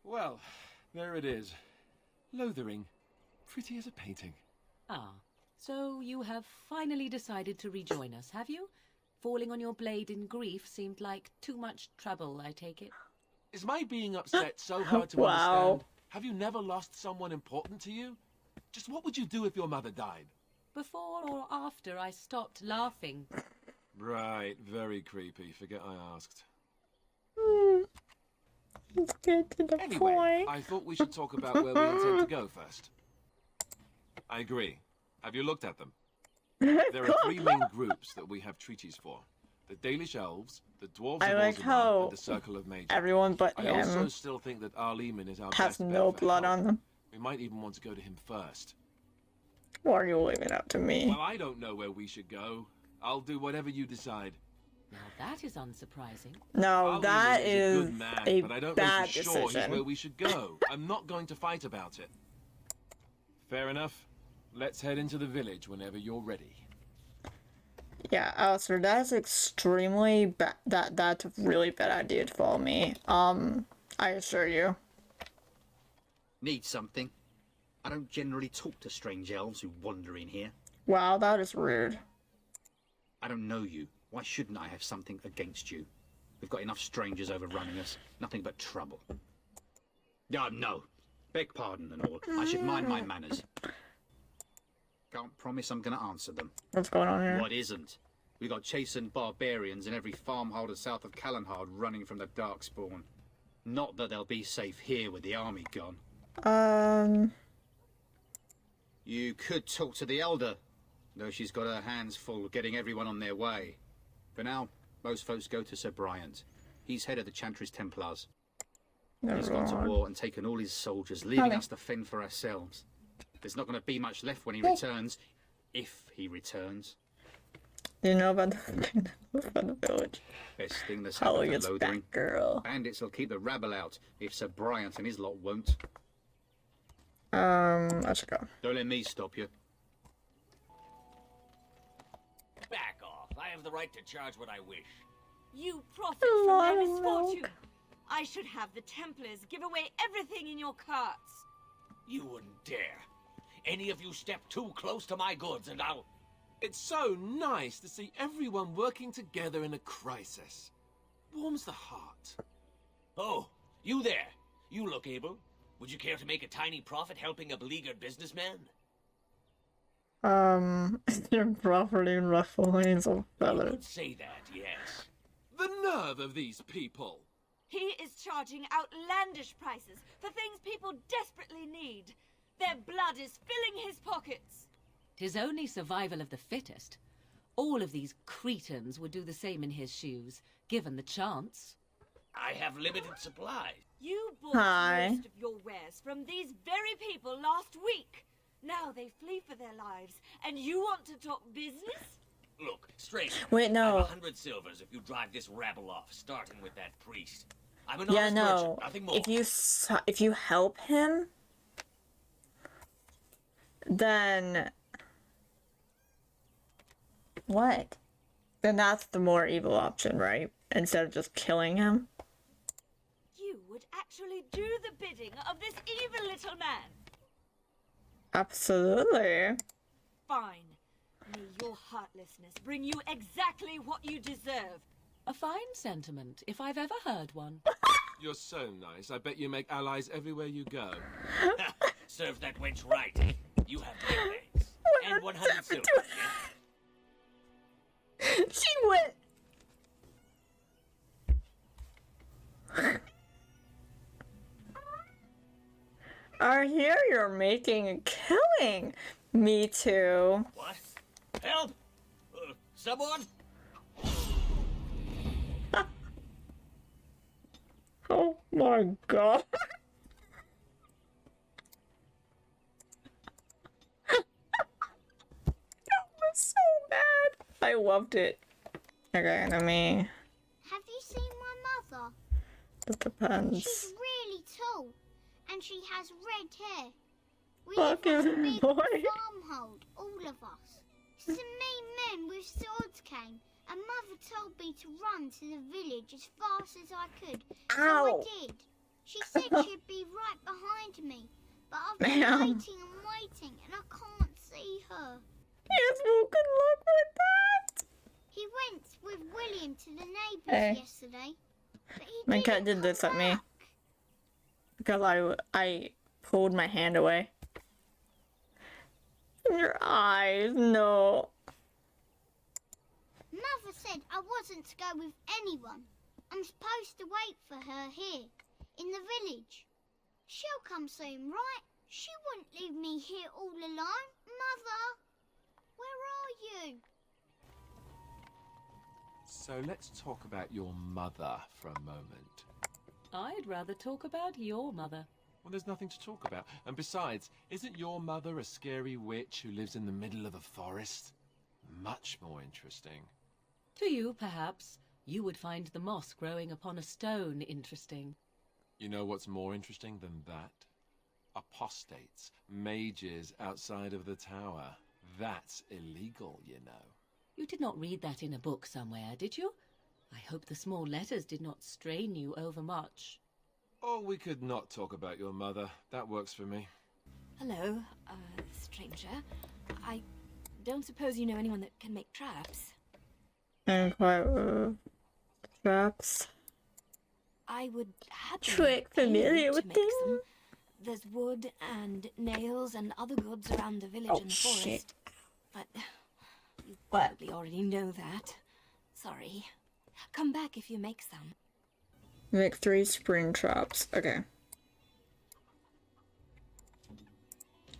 Well, there it is. Lothering. Pretty as a painting. Ah, so you have finally decided to rejoin us, have you? Falling on your blade in grief seemed like too much trouble, I take it. Is my being upset so hard to Wow. understand? Have you never lost someone important to you? Just what would you do if your mother died? Before or after I stopped laughing? Right, very creepy. Forget I asked. Let's get to the Anyway, point. I thought we should talk about where we intend to go first. I agree. Have you looked at them? There are three main groups that we have treaties for. The Dalish Elves, the Dwarves I of like Orzammar, how and the Circle of Mages. Everyone but I also him still think that Arleman is our has best bet no for blood help. on them. We might even want to go to him first. Or are you leaving it up to me? Well, I don't know where we should go. I'll do whatever you decide. Now that is unsurprising. No, that Arleman is a good man, a but I don't bad know for sure he's decision. where we should go. I'm not going to fight about it. Fair enough. Let's head into the village whenever you're ready. Yeah, Alistair, that's extremely bad. That's a really bad idea to follow me. I assure you. Need something? I don't generally talk to strange elves who wander in here. Wow, that is rude. I don't know you. Why shouldn't I have something against you? We've got enough strangers overrunning us. Nothing but trouble. No. Beg pardon and all. I should mind my manners. Can't promise I'm gonna answer them. What's going on here? What isn't? We got chastened barbarians in every farmholder south of Callanhard running from the Darkspawn. Not that they'll be safe here with the army gone. You could talk to the Elder, though she's got her hands full getting everyone on their way. For now, most folks go to Sir Bryant. He's head of the Chantry's Templars. He's gone to war and taken all his soldiers, leaving us to fend for ourselves. There's not going to be much left when he returns, if he returns. Do you know about the village? Best thing that's How happened gets to Lothering. back, girl? Bandits will keep the rabble out, if Sir Bryant and his lot won't. Let's go. Don't let me stop you. Back off. I have the right to charge what I wish. You profit A from lot their of misfortune. milk. I should have the Templars give away everything in your carts. You wouldn't dare. Any of you step too close to my goods and I'll... It's so nice to see everyone working together in a crisis. Warms the heart. Oh, you there. You look able. Would you care to make a tiny profit helping a beleaguered businessman? You're properly ruffling of You feathers. could say that, yes. The nerve of these people! He is charging outlandish prices for things people desperately need. Their blood is filling his pockets. 'Tis only survival of the fittest. All of these cretins would do the same in his shoes, given the chance. I have limited supplies. You bought Hi. most of your wares from these very people last week. Now they flee for their lives, and you want to talk business? Look, stranger. Wait, I no. have 100 silvers if you drive this rabble off, starting with that priest. I'm an Yeah, honest no. merchant, nothing more. If you help him, then what? Then that's the more evil option, right? Instead of just killing him. You would actually do the bidding of this evil little man. Absolutely. Fine. May your heartlessness bring you exactly what you deserve. A fine sentiment, if I've ever heard one. You're so nice. I bet you make allies everywhere you go. Serve that wench right. You have blades. And 100 silver, yes? She went. I hear you're making a killing. Me too. What? Help! Someone? Oh my god. That was so bad. I loved it. Okay, let me. Have you seen my mother? It depends. She's really tall, and she has red hair. We live Fucking on a big boy. farmhold, all of us. Some mean men with swords came, and Mother told me to run to the village as fast as I could. So I Ow. did. She said she'd be find me, but I've been Ma'am. waiting and waiting, and I can't see her. Yes, well, good luck with that. He went with William to the neighbours Hey. yesterday, but he My didn't cat did come this at me. back. Because I pulled my hand away. Your eyes, no. Mother said I wasn't to go with anyone. I'm supposed to wait for her here, in the village. She'll come soon, right? She wouldn't leave me here all alone. Mother, where are you? So let's talk about your mother for a moment. I'd rather talk about your mother. Well, there's nothing to talk about. And besides, isn't your mother a scary witch who lives in the middle of a forest? Much more interesting. To you, perhaps, you would find the moss growing upon a stone interesting. You know what's more interesting than that? Apostates, mages outside of the tower. That's illegal, you know. You did not read that in a book somewhere, did you? I hope the small letters did not strain you overmuch. Oh, we could not talk about your mother. That works for me. Hello, stranger. I don't suppose you know anyone that can make traps? And quite traps. I would happily Trick pay you familiar to with make them? some. There's wood and nails and other goods around the village Oh, and the shit. forest. But you What? probably already know that. Sorry. Come back if you make some. Make 3 spring traps. Okay.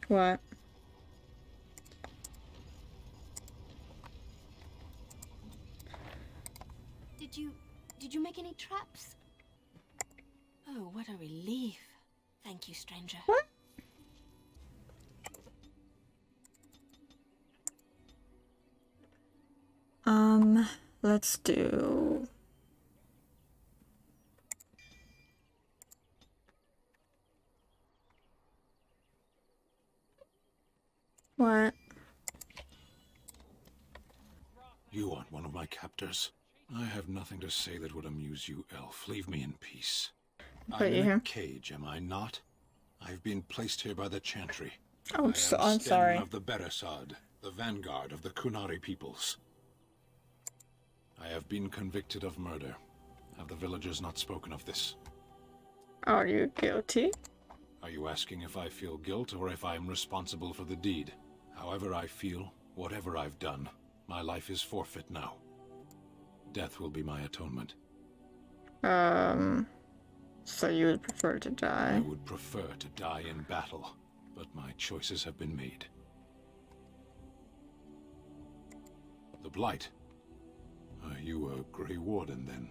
What? Did you make any traps? Oh, what a relief. Thank you, stranger. What? Let's do... What? You aren't one of my captors. I have nothing to say that would amuse you, elf. Leave me in peace. Put I'm you in a here. cage, am I not? I've been placed here by the Chantry. Oh, I'm I'm sorry. of the Beresad, the vanguard of the Kunari peoples. I have been convicted of murder. Have the villagers not spoken of this? Are you guilty? Are you asking if I feel guilt or if I am responsible for the deed? However I feel, whatever I've done, my life is forfeit now. Death will be my atonement. So you would prefer to I die? would prefer to die in battle, but my choices have been made. The Blight. Are you a Grey Warden, then?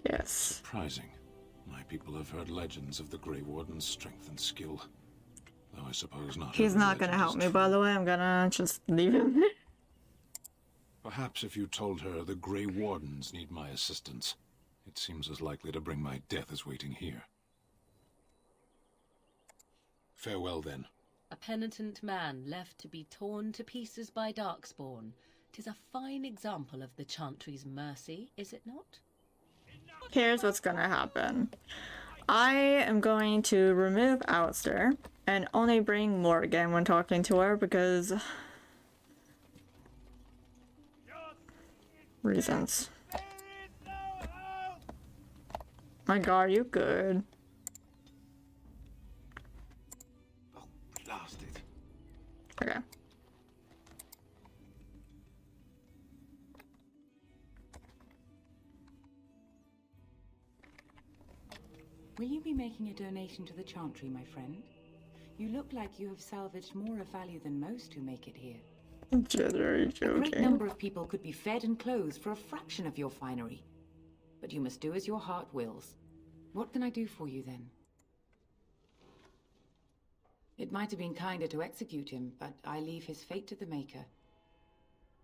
Yes. Surprising. My people have heard legends of the Grey Warden's strength and skill. Though I suppose not. He's every not gonna legend help is me, true. by the way. I'm gonna just leave him. Perhaps if you told her the Grey Wardens need my assistance, it seems as likely to bring my death as waiting here. Farewell, then. A penitent man left to be torn to pieces by Darkspawn. 'Tis a fine example of the Chantry's mercy, is it not? Here's what's gonna happen. I am going to remove Alistair and only bring Morgan when talking to her because... reasons. My god, you good. Oh, blast it. Okay. Will you be making a donation to the Chantry, my friend? You look like you have salvaged more of value than most who make it here. Jittery A great joking. number of people could be fed and clothed for a fraction of your finery. But you must do as your heart wills. What can I do for you, then? It might have been kinder to execute him, but I leave his fate to the Maker.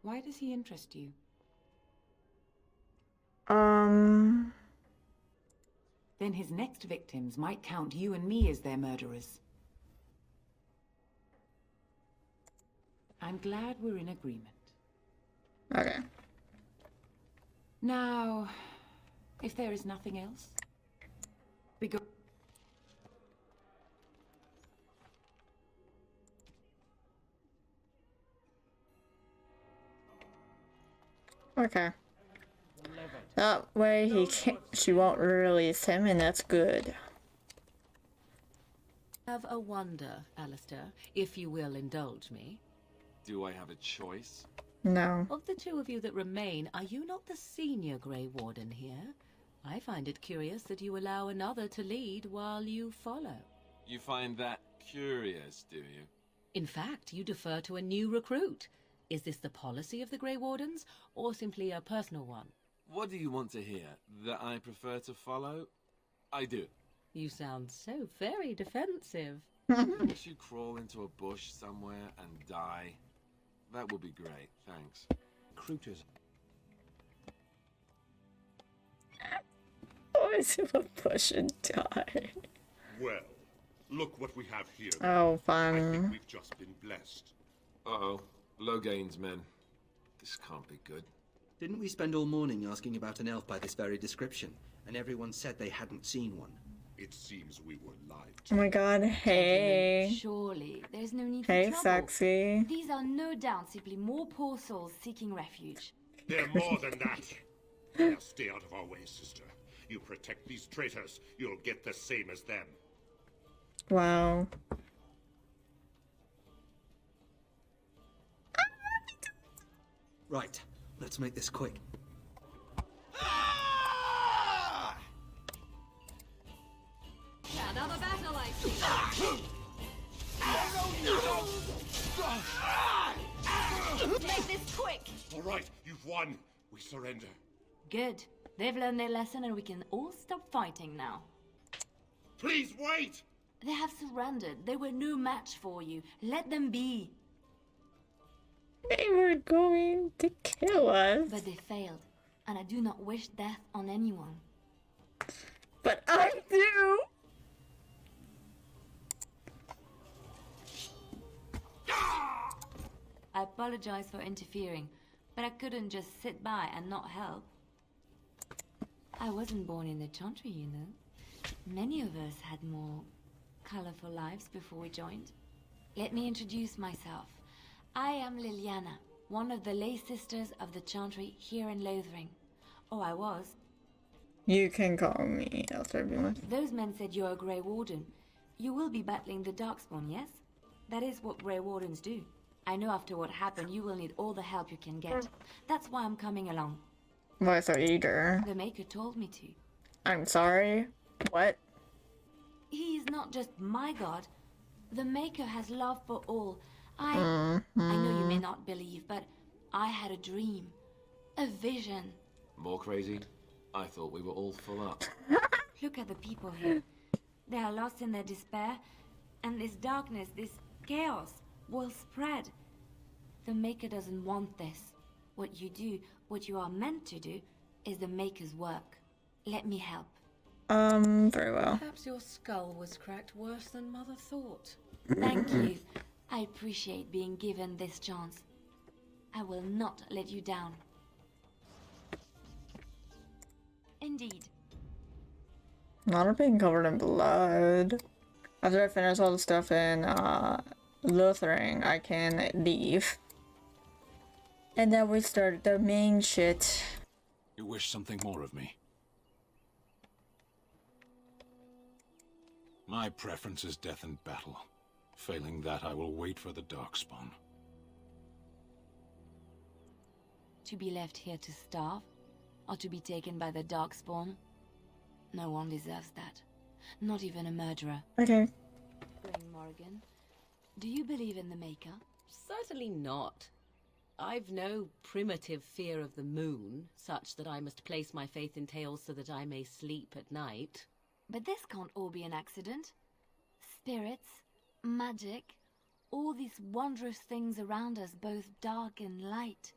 Why does he interest you? Then his next victims might count you and me as their murderers. I'm glad we're in agreement. Okay. Now, if there is nothing else, we go. Okay. That way she won't release him, and that's good. Have a wonder, Alistair, if you will indulge me. Do I have a choice? No. Of the two of you that remain, are you not the senior Grey Warden here? I find it curious that you allow another to lead while you follow. You find that curious, do you? In fact, you defer to a new recruit. Is this the policy of the Grey Wardens, or simply a personal one? What do you want to hear? That I prefer to follow? I do. You sound so very defensive. Wish you crawl into a bush somewhere and die. That would be great, thanks. Recruiters. Always in a bush and die. Well, look what we have here. Oh, I think fun. we've just been blessed. Uh-oh. Logain's men. This can't be good. Didn't we spend all morning asking about an elf by this very description, and everyone said they hadn't seen one? It seems we were lied Oh to. my god, hey. Surely, there's no need Hey, for trouble. sexy. These are no doubt simply more poor souls seeking refuge. They're more than that. Now stay out of our way, sister. You protect these traitors, you'll get the same as them. Wow. Right, let's make this quick. Another battle, I see. Make this quick. All right, you've won. We surrender. Good. They've learned their lesson and we can all stop fighting now. Please wait! They have surrendered. They were no match for you. Let them be. They were going to kill us. But they failed. And I do not wish death on anyone. But I do. I apologize for interfering, but I couldn't just sit by and not help. I wasn't born in the Chantry, you know. Many of us had more colorful lives before we joined. Let me introduce myself. I am Liliana, one of the lay sisters of the Chantry here in Lothering. Oh, I was. You can call me Elster. Those men said you're a Grey Warden. You will be battling the Darkspawn, yes? That is what Grey Wardens do. I know after what happened, you will need all the help you can get. That's why I'm coming along. Why so eager? The Maker told me to. I'm sorry. What? He is not just my god. The Maker has love for all. I know you may not believe, but I had a dream. A vision. More crazy? I thought we were all full up. Look at the people here. They are lost in their despair, and this darkness, this chaos, will spread. The Maker doesn't want this. What you do, what you are meant to do, is the Maker's work. Let me help. Very well. Perhaps your skull was cracked worse than Mother thought. Thank you. I appreciate being given this chance. I will not let you down. Indeed. Not being covered in blood. After I finish all the stuff in Lothering, I can leave. And then we start the main shit. You wish something more of me? My preference is death in battle. Failing that, I will wait for the Darkspawn. To be left here to starve? Or to be taken by the Darkspawn? No one deserves that. Not even a murderer. Okay. Brain Morgan, do you believe in the Maker? Certainly not. I've no primitive fear of the moon, such that I must place my faith in tales so that I may sleep at night. But this can't all be an accident. Spirits, magic, all these wondrous things around us, both dark and light.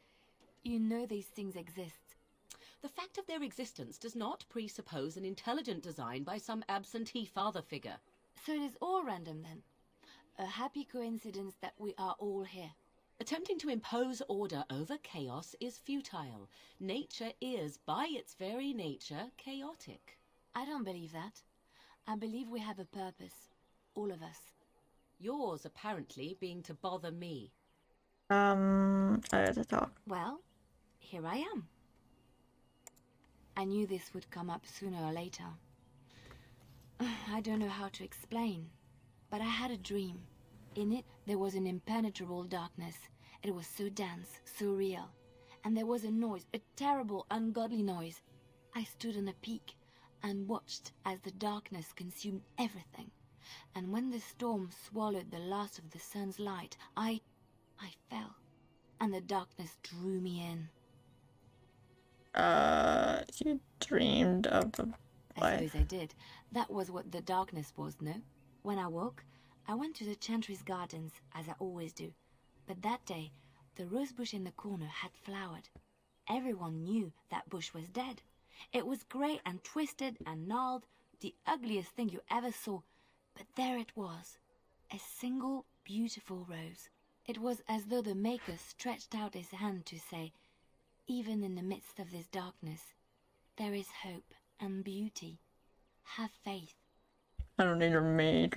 You know these things exist. The fact of their existence does not presuppose an intelligent design by some absentee father figure. So it is all random then. A happy coincidence that we are all here. Attempting to impose order over chaos is futile. Nature is, by its very nature, chaotic. I don't believe that. I believe we have a purpose. All of us. Yours, apparently, being to bother me. I have to talk. Well, here I am. I knew this would come up sooner or later. I don't know how to explain, but I had a dream. In it, there was an impenetrable darkness. It was so dense, so real. And there was a noise, a terrible, ungodly noise. I stood on a peak and watched as the darkness consumed everything. And when the storm swallowed the last of the sun's light, I fell, and the darkness drew me in. You dreamed of the... I suppose I did. That was what the darkness was, no? When I woke, I went to the Chantry's gardens, as I always do. But that day, the rose bush in the corner had flowered. Everyone knew that bush was dead. It was grey and twisted and gnarled, the ugliest thing you ever saw. But there it was, a single beautiful rose. It was as though the Maker stretched out his hand to say, even in the midst of this darkness, there is hope and beauty. Have faith. I don't need a maid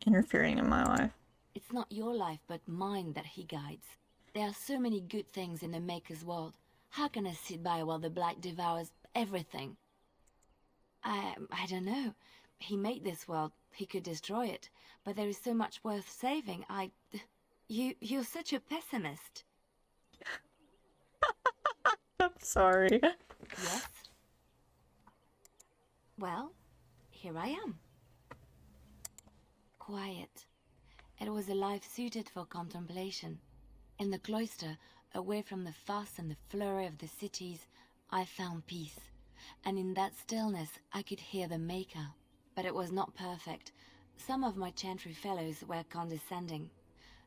interfering in my life. It's not your life, but mine that he guides. There are so many good things in the Maker's world. How can I sit by while the Black devours everything? I don't know. He made this world. He could destroy it. But there is so much worth saving. You're such a pessimist. I'm sorry. Yes? Well, here I am. Quiet. It was a life suited for contemplation. In the cloister, away from the fuss and the flurry of the cities, I found peace. And in that stillness, I could hear the Maker. But it was not perfect. Some of my Chantry fellows were condescending.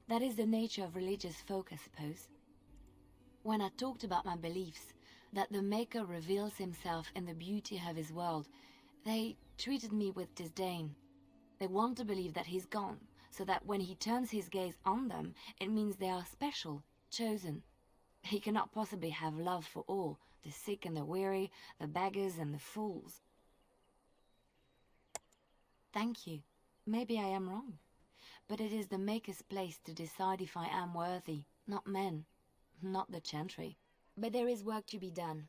That is the nature of religious folk, I suppose. When I talked about my beliefs, that the Maker reveals himself in the beauty of his world, they treated me with disdain. They want to believe that he's gone, so that when he turns his gaze on them, it means they are special, chosen. He cannot possibly have love for all, the sick and the weary, the beggars and the fools. Thank you. Maybe I am wrong. But it is the Maker's place to decide if I am worthy, not men, not the Chantry. But there is work to be done,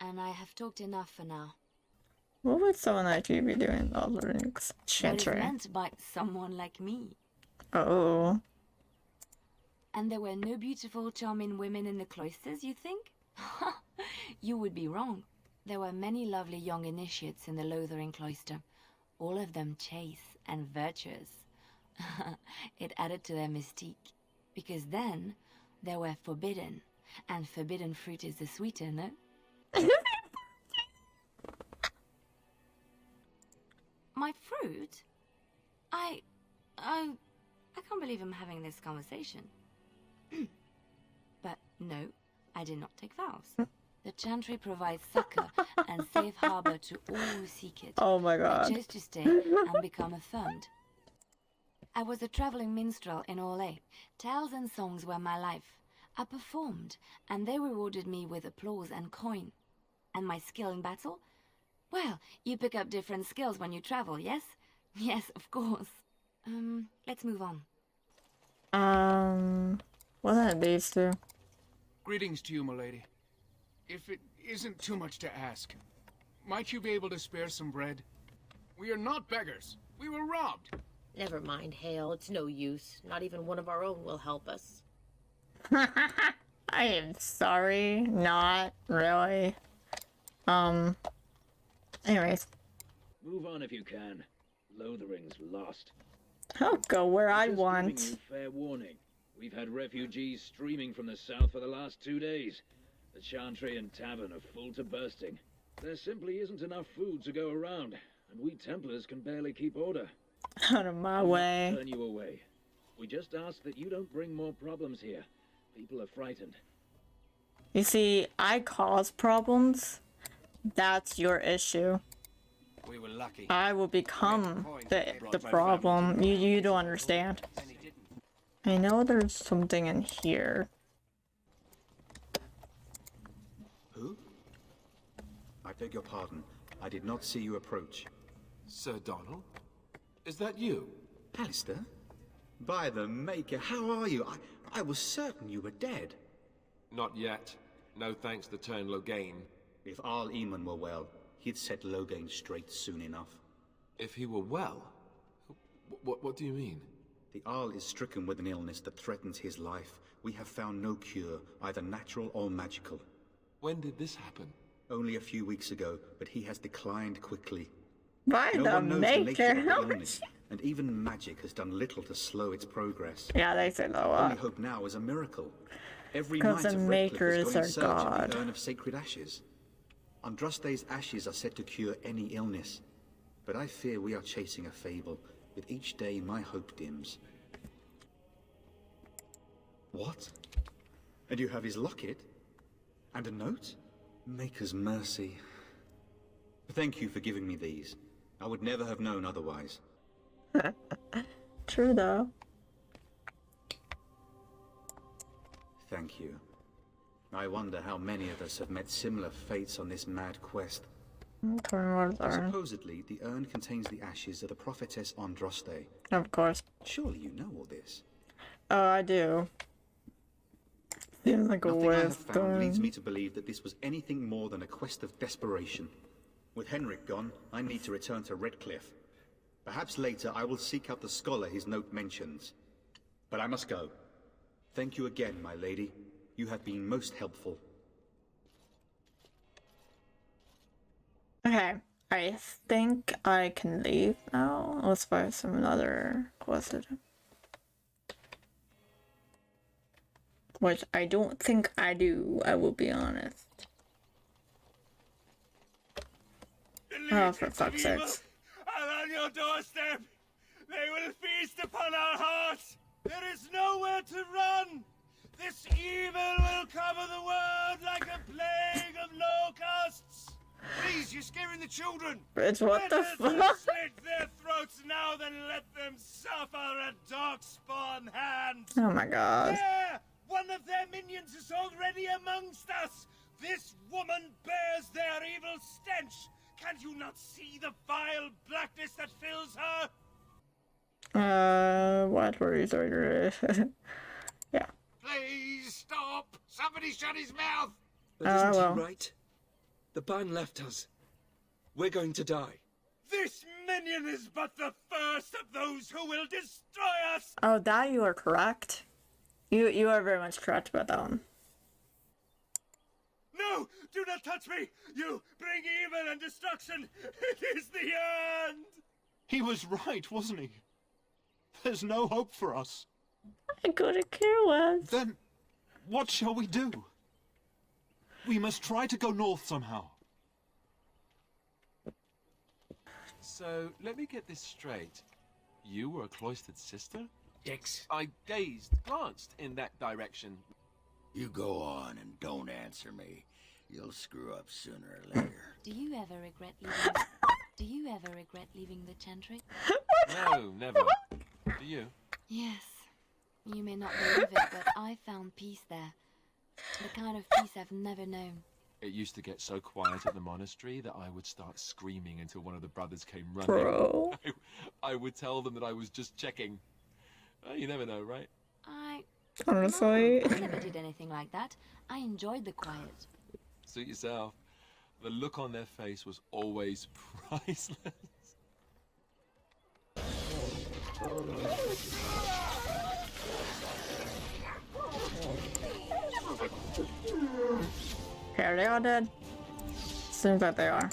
and I have talked enough for now. What would someone like you be doing in Lothering's Chantry? What is meant by someone like me? Oh. And there were no beautiful, charming women in the cloisters, you think? You would be wrong. There were many lovely young initiates in the Lothering cloister, all of them chaste and virtuous. It added to their mystique, because then they were forbidden, and forbidden fruit is the sweeter, no? My fruit? I can't believe I'm having this conversation. But no, I did not take vows. The Chantry provides succor and safe harbor to all who seek it. Oh my god. I chose to stay and become affirmed. I was a traveling minstrel in Orlais. Tales and songs were my life. I performed, and they rewarded me with applause and coin. And my skill in battle? Well, you pick up different skills when you travel, yes? Yes, of course. Let's move on. What are these two? Greetings to you, milady. If it isn't too much to ask, might you be able to spare some bread? We are not beggars. We were robbed. Never mind, Hale. It's no use. Not even one of our own will help us. I am sorry. Not really. Anyways. Move on if you can. Lothering's lost. I'll go where I Just want. giving you fair warning. We've had refugees streaming from the south for the last 2 days. The Chantry and tavern are full to bursting. There simply isn't enough food to go around, and we Templars can barely keep order. Out of my way. Turn you away. We just ask that you don't bring more problems here. People are frightened. You see, I cause problems. That's your issue. We were lucky. I will become the problem. You don't understand. I know there's something in here. Who? I beg your pardon. I did not see you approach. Sir Donald? Is that you? Alistair? By the Maker, how are you? I was certain you were dead. Not yet. No thanks to turn Logain. If Arl Eamon were well, he'd set Logain straight soon enough. If he were well? What do you mean? The Arl is stricken with an illness that threatens his life. We have found no cure, either natural or magical. When did this happen? Only a few weeks ago, but he has declined quickly. By No the one knows the nature of the maker. illness, and even magic has done little to slow its progress. Yeah, they say that a Only lot. hope now is a miracle. Every Because night the of Redcliffe maker has is gone in our search of god. the urn of sacred ashes. Andraste's ashes are said to cure any illness, but I fear we are chasing a fable. With each day, my hope dims. What? And you have his locket? And a note? Maker's mercy. Thank you for giving me these. I would never have known otherwise. True though. Thank you. I wonder how many of us have met similar fates on this mad quest. Supposedly, the urn contains the ashes of the prophetess Andraste. Of course. Surely you know all this. Oh, I do. Seems like a Nothing I have waste. found leads me to believe that this was anything more than a quest of desperation. With Henrik gone, I need to return to Redcliffe. Perhaps later I will seek out the scholar his note mentions. But I must go. Thank you again, my lady. You have been most helpful. Okay, I think I can leave now. Let's find some another quest to do. Which I don't think I do, I will be honest. Oh, for fuck's sakes. Are on your doorstep. They will feast upon our hearts. There is nowhere to run. This evil will cover the world like a plague of locusts. Please, you're scaring the children. It's what the Better to fuck? slit their throats now than let them suffer at darkspawn hands. Oh my god. There! One of their minions is already amongst us. This woman bears their evil stench. Can't you not see the vile blackness that fills her? What were you saying? Yeah. Please stop! Somebody shut his mouth! But isn't well. he right? The ban left us. We're going to die. This minion is but the first of those who will destroy us! Oh, that you are correct. You are very much correct about that one. No! Do not touch me! You bring evil and destruction! It is the end! He was right, wasn't he? There's no hope for us. I couldn't care less. Then, what shall we do? We must try to go north somehow. So, let me get this straight. You were a cloistered sister? Dix. I glanced in that direction. You go on and don't answer me. You'll screw up sooner or later. Do you ever regret leaving the Chantry? No, never. Do you? Yes. You may not believe it, but I found peace there. The kind of peace I've never known. It used to get so quiet at the monastery that I would start screaming until one of the brothers came running. Bro. I would tell them that I was just checking. Well, you never know, right? Honestly. No, I never did anything like that. I enjoyed the quiet. Suit yourself. The look on their face was always priceless. Okay, are they all dead? Seems like they are.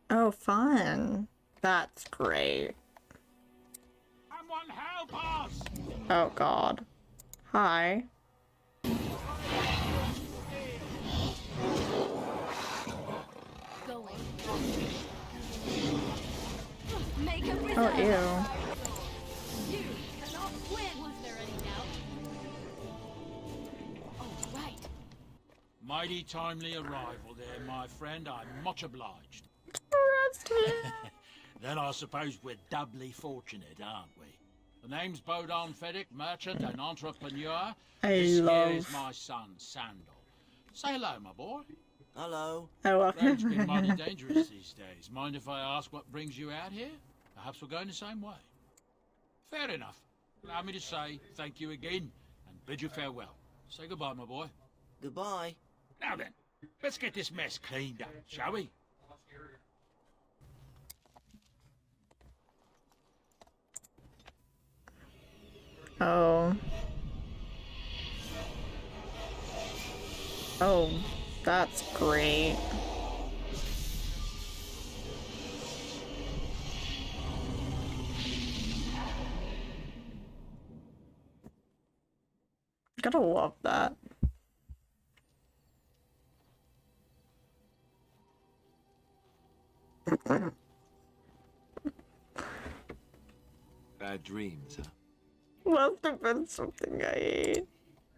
Oh, fun. That's great. Someone help us! Oh god. Hi. Going. Make a Oh, reserve. ew. You cannot win. Was there any doubt? Oh, right. Mighty timely arrival there, my friend. I'm much obliged. Then I suppose we're doubly fortunate, aren't we? The name's Bodon Feddick, merchant and entrepreneur. This here is my son, Sandal. Say hello, my boy. Hello. Road's been mighty dangerous these days. Mind if I ask what brings you out here? Perhaps we're going the same way. Fair enough. Allow me to say thank you again and bid you farewell. Say goodbye, my boy. Goodbye. Now then, let's get this mess cleaned up, shall we? Oh. Oh, that's great. Gotta love that. Bad dreams, huh? Must have been something I ate.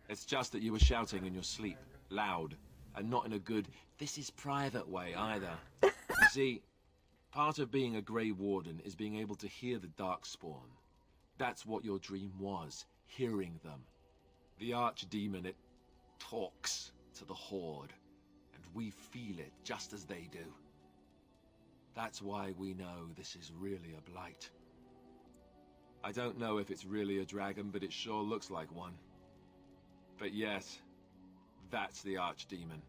It's just that you were shouting in your sleep, loud, and not in a good, this is private way either. You see, part of being a Grey Warden is being able to hear the Darkspawn. That's what your dream was, hearing them. The Archdemon, it talks to the Horde, and we feel it just as they do. That's why we know this is really a blight. I don't know if it's really a dragon, but it sure looks like one. But yes, that's the Archdemon.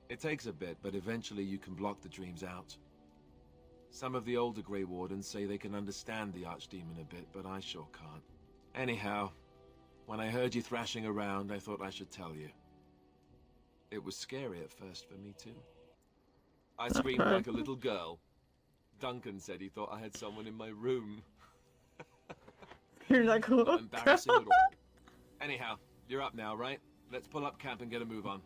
It takes a bit, but eventually you can block the dreams out. Some of the older Grey Wardens say they can understand the Archdemon a bit, but I sure can't. Anyhow, when I heard you thrashing around, I thought I should tell you. It was scary at first for me too. I screamed like a little girl. Duncan said he thought I had someone in my room. You're like a little Not embarrassing at all. Anyhow, you're up now, right? Let's pull up camp and get a move on.